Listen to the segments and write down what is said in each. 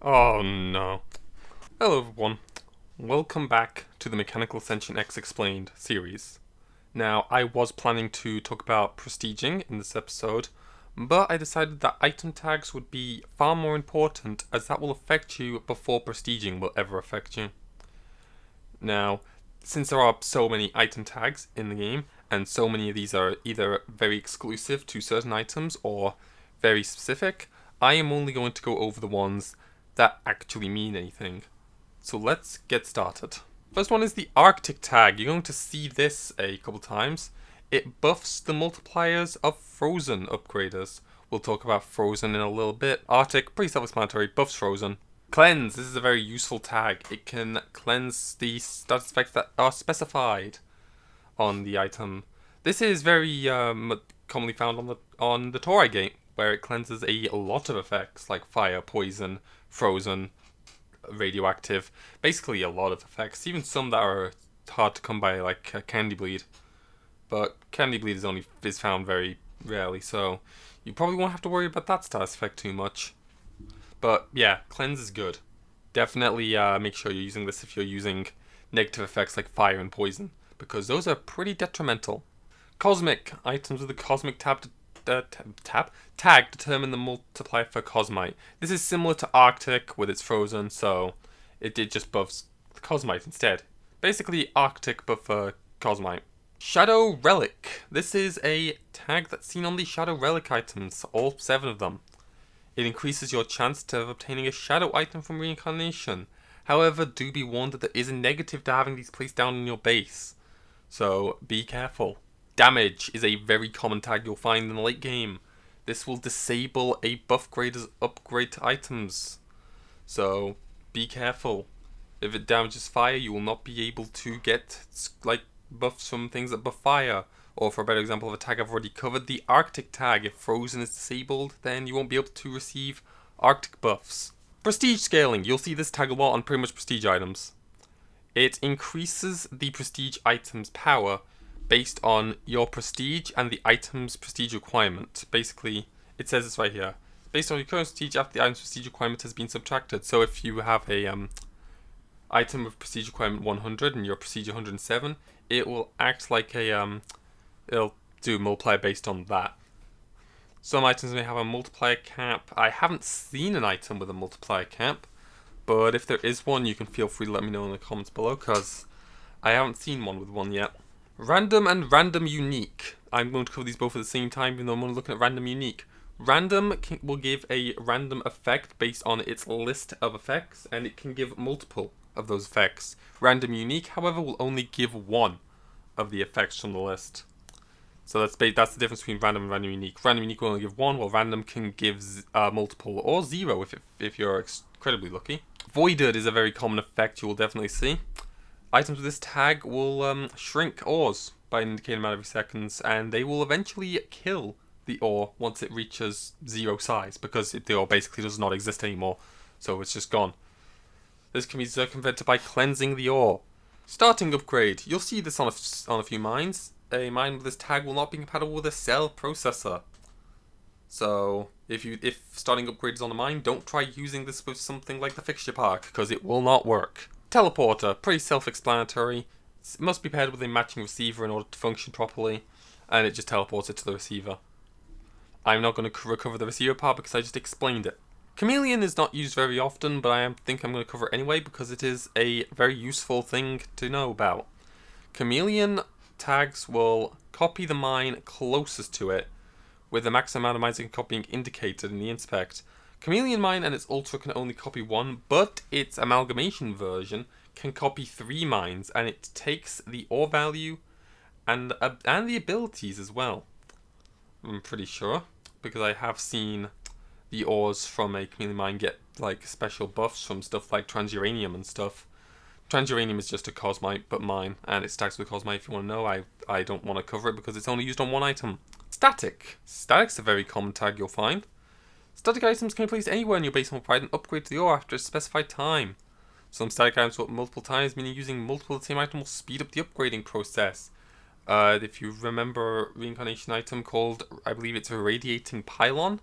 Oh no. Hello everyone. Welcome back to the Mechanical Ascension X Explained series. Now, I was planning to talk about prestiging in this episode, but I decided that item tags would be far more important as that will affect you before prestiging will ever affect you. Now, since there are so many item tags in the game, and so many of these are either very exclusive to certain items or very specific, I am only going to go over the ones that actually mean anything. So let's get started. First one is the Arctic tag. You're going to see this a couple times. It buffs the multipliers of Frozen upgraders. We'll talk about Frozen in a little bit. Arctic, pretty self-explanatory, buffs Frozen. Cleanse, this is a very useful tag. It can cleanse the status effects that are specified on the item. This is very commonly found on the Torai gate, where it cleanses a lot of effects like fire, poison, frozen, radioactive, basically a lot of effects, even some that are hard to come by, like candy bleed. But candy bleed is found very rarely, so you probably won't have to worry about that status effect too much. But yeah, cleanse is good. Definitely make sure you're using this if you're using negative effects like fire and poison, because those are pretty detrimental. Cosmic items with a cosmic tag determine the multiplier for Cosmite. This is similar to Arctic with its frozen, so it just buffs the Cosmite instead. Basically Arctic but for Cosmite. Shadow Relic. This is a tag that's seen on the Shadow Relic items, all 7 of them. It increases your chance of obtaining a shadow item from reincarnation. However, do be warned that there is a negative to having these placed down in your base, so be careful. Damage is a very common tag you'll find in the late game. This will disable a Buffgrader's upgrade to items, so be careful. If it damages fire, you will not be able to get like buffs from things that buff fire. Or for a better example of a tag I've already covered, the Arctic tag. If Frozen is disabled, then you won't be able to receive Arctic buffs. Prestige scaling. You'll see this tag a lot on pretty much prestige items. It increases the prestige item's power based on your prestige and the item's prestige requirement. Basically, it says this right here. Based on your current prestige after the item's prestige requirement has been subtracted. So if you have a item with prestige requirement 100 and your prestige 107, it will act like a it'll do multiplier based on that. Some items may have a multiplier cap. I haven't seen an item with a multiplier cap, but if there is one, you can feel free to let me know in the comments below, because I haven't seen one with one yet. Random and random unique. I'm going to cover these both at the same time, even though I'm only looking at random unique. Random will give a random effect based on its list of effects, and it can give multiple of those effects. Random unique, however, will only give one of the effects from the list. So that's the difference between random and random unique. Random unique will only give one, while random can give multiple or 0 if you're incredibly lucky. Voided is a very common effect you will definitely see. Items with this tag will shrink ores by an indicated amount every seconds, and they will eventually kill the ore once it reaches 0 size, because the ore basically does not exist anymore, so it's just gone. This can be circumvented by cleansing the ore. Starting upgrade. You'll see this on a few mines. A mine with this tag will not be compatible with a cell processor. So if starting upgrade is on a mine, don't try using this with something like the fixture park, because it will not work. Teleporter, pretty self-explanatory. It must be paired with a matching receiver in order to function properly, and it just teleports it to the receiver. I'm not going to recover the receiver part because I just explained it. Chameleon is not used very often, but I think I'm going to cover it anyway because it is a very useful thing to know about. Chameleon tags will copy the mine closest to it, with the maximum amount of mines it can copy being indicated in the inspect. Chameleon mine and its ultra can only copy 1, but its amalgamation version can copy 3 mines, and it takes the ore value and the abilities as well. I'm pretty sure, because I have seen the ores from a chameleon mine get like special buffs from stuff like transuranium and stuff. Transuranium is just a Cosmite, but mine, and it stacks with Cosmite if you want to know. I don't want to cover it because it's only used on one item. Static. Static's a very common tag you'll find. Static items can be placed anywhere in your base and will provide an upgrade to the ore after a specified time. Some static items will multiple times, meaning using multiple of the same item will speed up the upgrading process. If you remember reincarnation item called, I believe it's a Radiating Pylon.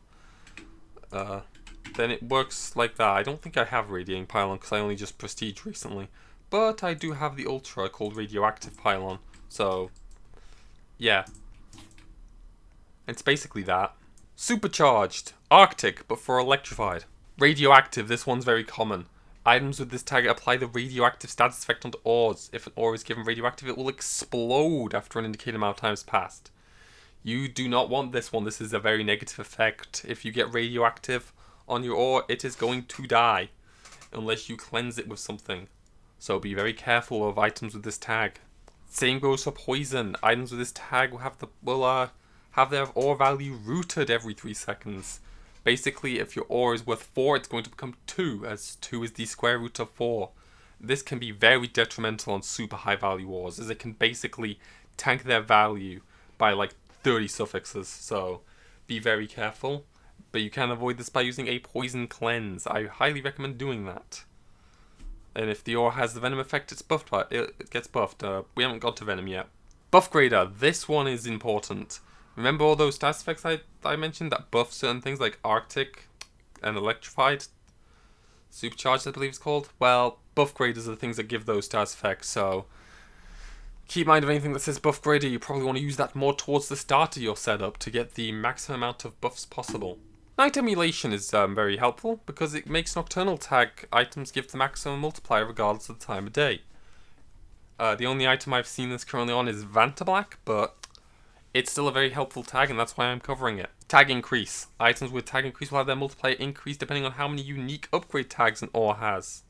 then it works like that. I don't think I have Radiating Pylon because I only just Prestige recently. But I do have the Ultra called Radioactive Pylon. So, yeah. It's basically that. Supercharged. Arctic, but for Electrified. Radioactive, this one's very common. Items with this tag apply the radioactive status effect onto ores. If an ore is given radioactive, it will explode after an indicated amount of time has passed. You do not want this one. This is a very negative effect. If you get radioactive on your ore, it is going to die. Unless you cleanse it with something. So be very careful of items with this tag. Same goes for poison. Items with this tag will have their ore value rooted every 3 seconds. Basically, if your ore is worth 4, it's going to become 2, as 2 is the square root of 4. This can be very detrimental on super high value ores, as it can basically tank their value by like 30 suffixes, so be very careful. But you can avoid this by using a poison cleanse. I highly recommend doing that. And if the ore has the Venom effect, it's buffed. It gets buffed. We haven't got to Venom yet. Buffgrader. This one is important. Remember all those status effects I mentioned that buff certain things like Arctic and Electrified? Supercharged, I believe it's called. Well, Buffgraders are the things that give those status effects, so keep in mind of anything that says Buffgrader, you probably want to use that more towards the start of your setup to get the maximum amount of buffs possible. Night Emulation is very helpful because it makes Nocturnal tag items give the maximum multiplier regardless of the time of day. The only item I've seen this currently on is Vantablack, but it's still a very helpful tag, and that's why I'm covering it. Tag Increase. Items with Tag Increase will have their multiplier increase depending on how many unique upgrade tags an ore has.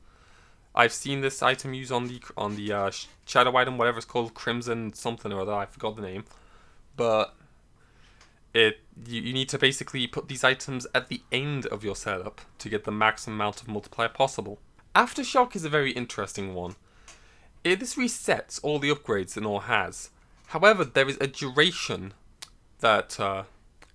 I've seen this item used on the shadow item, whatever it's called, Crimson something or other, I forgot the name. But you need to basically put these items at the end of your setup to get the maximum amount of multiplier possible. Aftershock is a very interesting one. This resets all the upgrades an ore has. However, there is a duration that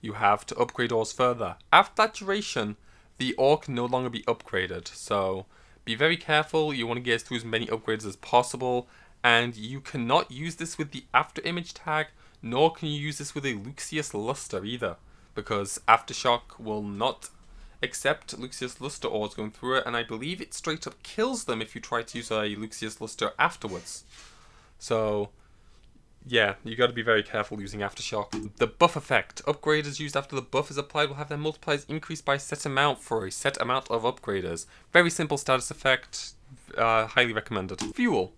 you have to upgrade ores further. After that duration, the ore can no longer be upgraded. So be very careful. You want to get through as many upgrades as possible. And you cannot use this with the Afterimage tag, nor can you use this with a Luxius Luster either. Because Aftershock will not accept Luxius Luster ores going through it. And I believe it straight up kills them if you try to use a Luxius Luster afterwards. So yeah, you got to be very careful using Aftershock. The buff effect. Upgraders used after the buff is applied will have their multipliers increased by a set amount for a set amount of upgraders. Very simple status effect. Highly recommended. Fuel.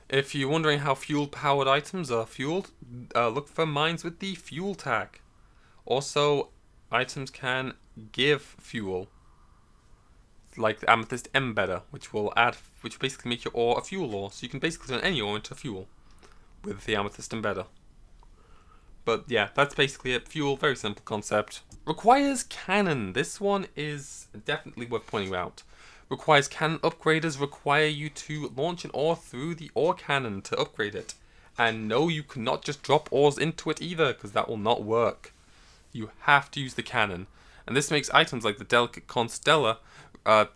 If you're wondering how fuel-powered items are fueled, look for mines with the fuel tag. Also, items can give fuel, like the Amethyst Embedder, which basically make your ore a fuel ore. So you can basically turn any ore into fuel with the Amethyst Embedder. But yeah, that's basically it. Fuel, very simple concept. Requires cannon. This one is definitely worth pointing out. Requires cannon upgraders require you to launch an ore through the ore cannon to upgrade it. And no, you cannot just drop ores into it either, because that will not work. You have to use the cannon. And this makes items like the Delicate Constellar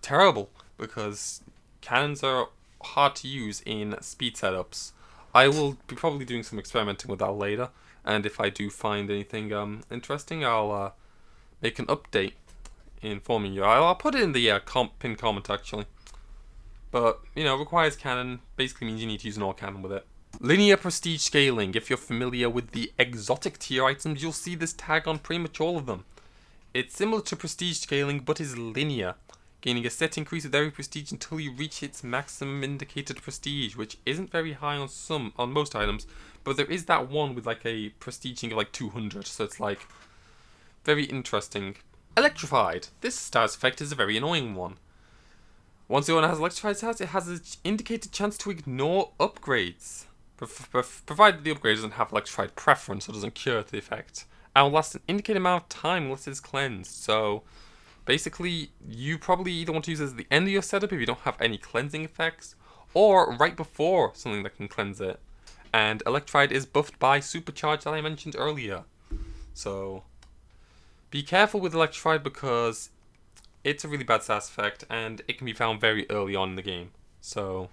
terrible, because cannons are hard to use in speed setups. I will be probably doing some experimenting with that later, and if I do find anything interesting, I'll make an update informing you. I'll put it in the pinned comment actually. But, you know, requires cannon basically means you need to use an ore cannon with it. Linear prestige scaling. If you're familiar with the exotic tier items, you'll see this tag on pretty much all of them. It's similar to prestige scaling, but is linear, gaining a set increase with every prestige until you reach its maximum indicated prestige, which isn't very high on most items, but there is that one with like a prestiging of like 200, so it's like very interesting. Electrified. This status effect is a very annoying one. Once the owner has Electrified status, it has an indicated chance to ignore upgrades, provided the upgrade doesn't have Electrified preference or doesn't cure the effect, and will last an indicated amount of time unless it's cleansed. So basically, you probably either want to use it at the end of your setup if you don't have any cleansing effects, or right before something that can cleanse it. And Electrified is buffed by Supercharged that I mentioned earlier. So be careful with Electrified because it's a really bad status effect and it can be found very early on in the game. So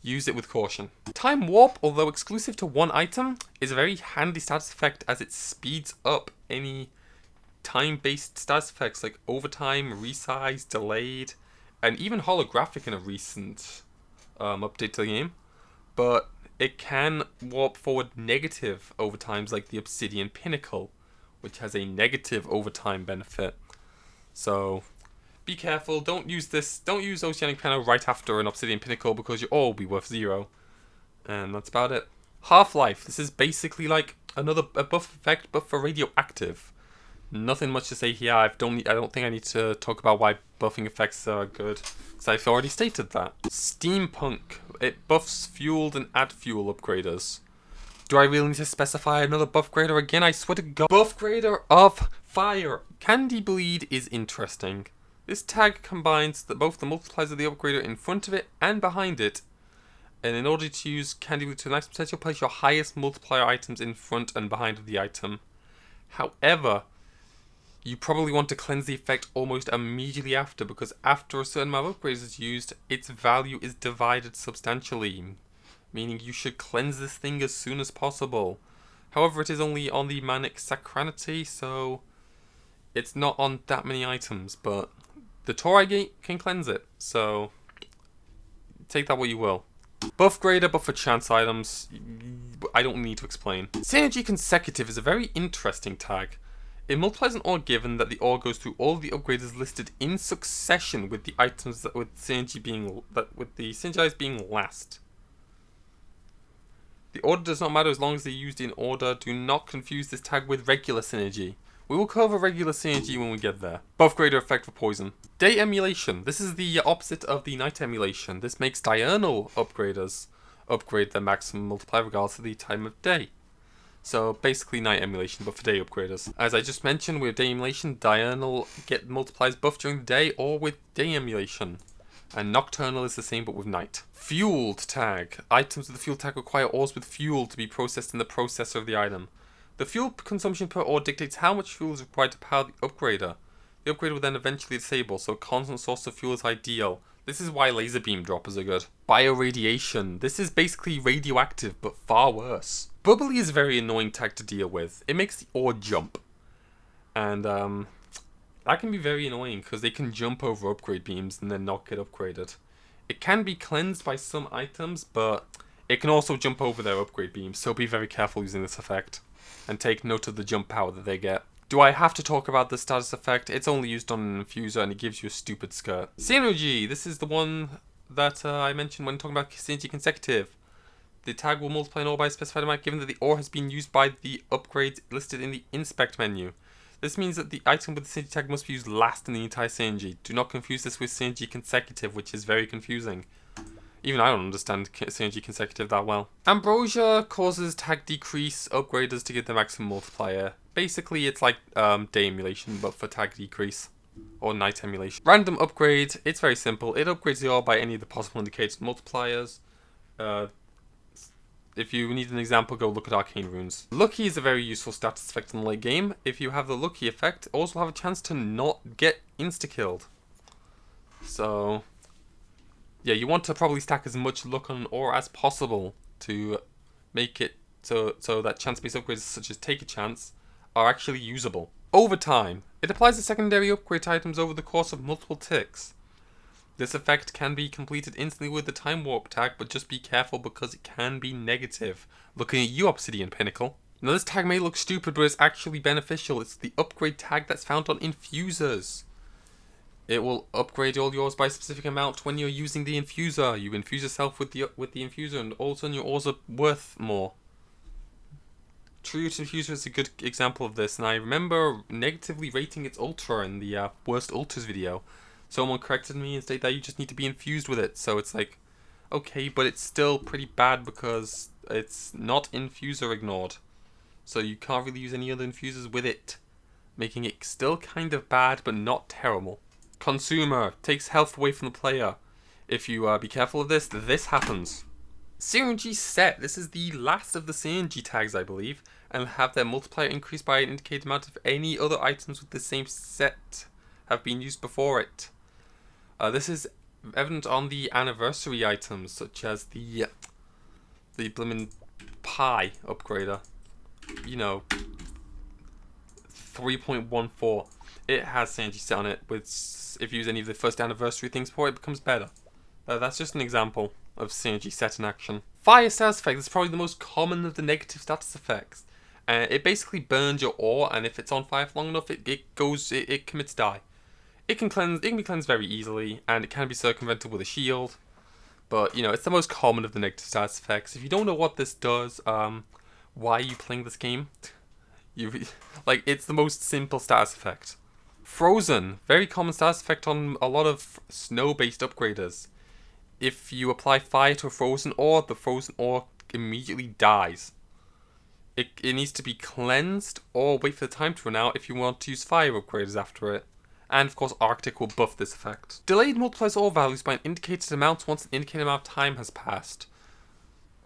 use it with caution. Time Warp, although exclusive to one item, is a very handy status effect as it speeds up any time-based status effects like overtime, resize, delayed, and even holographic in a recent update to the game. But it can warp forward negative overtimes like the Obsidian Pinnacle, which has a negative overtime benefit. So be careful, don't use Oceanic Piano right after an Obsidian Pinnacle because you'll all be worth 0. And that's about it. Halflife, this is basically like a buff effect but for Radioactive. Nothing much to say here. I don't think I need to talk about why buffing effects are good, because I've already stated that. Steampunk, it buffs fueled and add fuel upgraders. Do I really need to specify another Buffgrader again? I swear to God. Buffgrader of Fire. Candy Bleed is interesting. This tag combines both the multipliers of the upgrader in front of it and behind it. And in order to use Candy Bleed to the max potential, place your highest multiplier items in front and behind of the item. However, you probably want to cleanse the effect almost immediately after, because after a certain amount of upgrades is used, its value is divided substantially, meaning you should cleanse this thing as soon as possible. However, it is only on the Manic Sacranity, so it's not on that many items, but the Torai Gate can cleanse it, so take that what you will. Buffgrader, but for chance items, I don't need to explain. Synergy Consecutive is a very interesting tag. It multiplies an ore given that the ore goes through all of the upgraders listed in succession with the items that with the synergized being last. The order does not matter as long as they're used in order. Do not confuse this tag with regular synergy. We will cover regular synergy when we get there. Buffgrader effect for poison. Day Emulation. This is the opposite of the night emulation. This makes diurnal upgraders upgrade their maximum multiplier regardless of the time of day. So basically night emulation, but for day upgraders. As I just mentioned, with day emulation, diurnal multiplies buff during the day or with day emulation. And nocturnal is the same but with night. Fueled tag. Items with the fuel tag require ores with fuel to be processed in the processor of the item. The fuel consumption per ore dictates how much fuel is required to power the upgrader. The upgrader will then eventually disable, so a constant source of fuel is ideal. This is why laser beam droppers are good. Bioradiation. This is basically radioactive, but far worse. Bubbly is a very annoying tag to deal with. It makes the ore jump. And that can be very annoying because they can jump over upgrade beams and then not get upgraded. It can be cleansed by some items, but it can also jump over their upgrade beams, so be very careful using this effect. And take note of the jump power that they get. Do I have to talk about the status effect? It's only used on an infuser and it gives you a stupid skirt. Synergy! This is the one that I mentioned when talking about Synergy Consecutive. The tag will multiply an ore by a specified amount given that the ore has been used by the upgrades listed in the Inspect menu. This means that the item with the Synergy tag must be used last in the entire Synergy. Do not confuse this with Synergy Consecutive, which is very confusing. Even I don't understand Synergy Consecutive that well. Ambrosia causes tag decrease upgraders to get the maximum multiplier. Basically, it's like day emulation, but for tag decrease. Or night emulation. Random upgrade, it's very simple. It upgrades the ore by any of the possible indicated multipliers. If you need an example, go look at Arcane Runes. Lucky is a very useful status effect in the late game. If you have the Lucky effect, also have a chance to not get insta-killed. So yeah, you want to probably stack as much luck on an ore as possible to make it so that chance-based upgrades such as Take a Chance are actually usable. Overtime. It applies to secondary upgrade to items over the course of multiple ticks. This effect can be completed instantly with the Time Warp tag, but just be careful because it can be negative. Looking at you, Obsidian Pinnacle. Now this tag may look stupid, but it's actually beneficial. It's the upgrade tag that's found on infusers. It will upgrade all yours by a specific amount when you're using the infuser. You infuse yourself with the infuser and all of a sudden your ores are worth more. True Infuser is a good example of this, and I remember negatively rating its Ultra in the worst Ultras video. Someone corrected me and stated that you just need to be infused with it, so it's like, okay, but it's still pretty bad because it's not infuser ignored. So you can't really use any other infusers with it, making it still kind of bad, but not terrible. Consumer takes health away from the player. If you be careful of this, this happens. Synergy Set. This is the last of the Synergy tags, I believe, and will have their multiplier increased by an indicated amount if any other items with the same set have been used before it. This is evident on the anniversary items, such as the blimmin' pie upgrader. You know, 3.14. It has synergy set on it. If you use any of the first anniversary things for it, it becomes better. That's just an example of synergy set in action. Fire status effect is probably the most common of the negative status effects. It basically burns your ore, and if it's on fire for long enough, it commits die. It can be cleansed very easily, and it can be circumvented with a shield. But you know, it's the most common of the negative status effects. If you don't know what this does, why are you playing this game? It's the most simple status effect. Frozen, very common status effect on a lot of snow-based upgraders. If you apply fire to a frozen ore, the frozen ore immediately dies. It needs to be cleansed or wait for the time to run out if you want to use fire upgraders after it. And of course Arctic will buff this effect. Delayed multiplies all values by an indicated amount once an indicated amount of time has passed.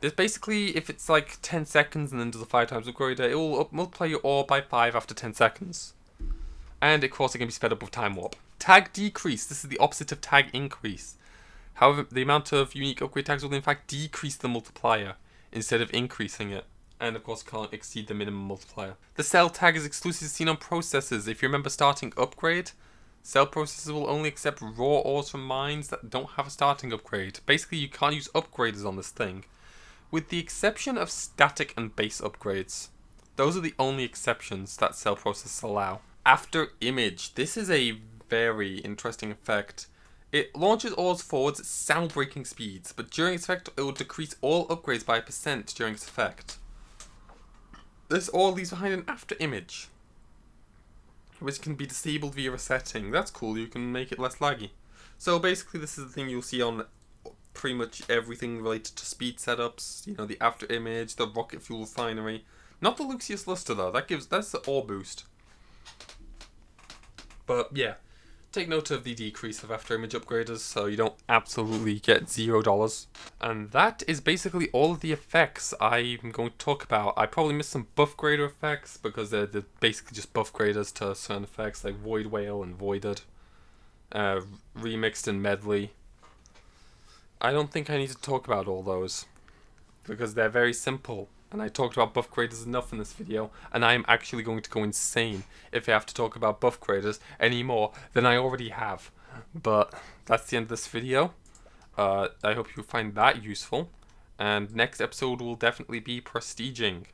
This basically, if it's like 10 seconds and then does a 5 times upgrader, it will multiply your ore by 5 after 10 seconds. And of course it can be sped up with time warp. Tag decrease, this is the opposite of tag increase. However, the amount of unique upgrade tags will in fact decrease the multiplier instead of increasing it. And of course can't exceed the minimum multiplier. The cell tag is exclusively seen on processors. If you remember starting upgrade, cell processors will only accept raw ores from mines that don't have a starting upgrade. Basically you can't use upgraders on this thing. With the exception of static and base upgrades. Those are the only exceptions that cell processors allow. Afterimage. This is a very interesting effect. It launches ores forwards at sound-breaking speeds, but during its effect it will decrease all upgrades by 1% during its effect. This ore leaves behind an afterimage, which can be disabled via a setting. That's cool, you can make it less laggy. So basically this is the thing you'll see on pretty much everything related to speed setups. You know, the afterimage, the rocket fuel refinery. Not the Lucius Luster though, that's the ore boost. But yeah, take note of the decrease of afterimage upgraders so you don't absolutely get $0. And that is basically all of the effects I'm going to talk about. I probably missed some Buffgrader effects because they're basically just Buffgraders to certain effects like Void Whale and Voided, Remixed and Medley. I don't think I need to talk about all those because they're very simple. And I talked about Buffgraders enough in this video, and I am actually going to go insane if I have to talk about Buffgraders any more than I already have. But that's the end of this video. I hope you find that useful, and next episode will definitely be prestiging.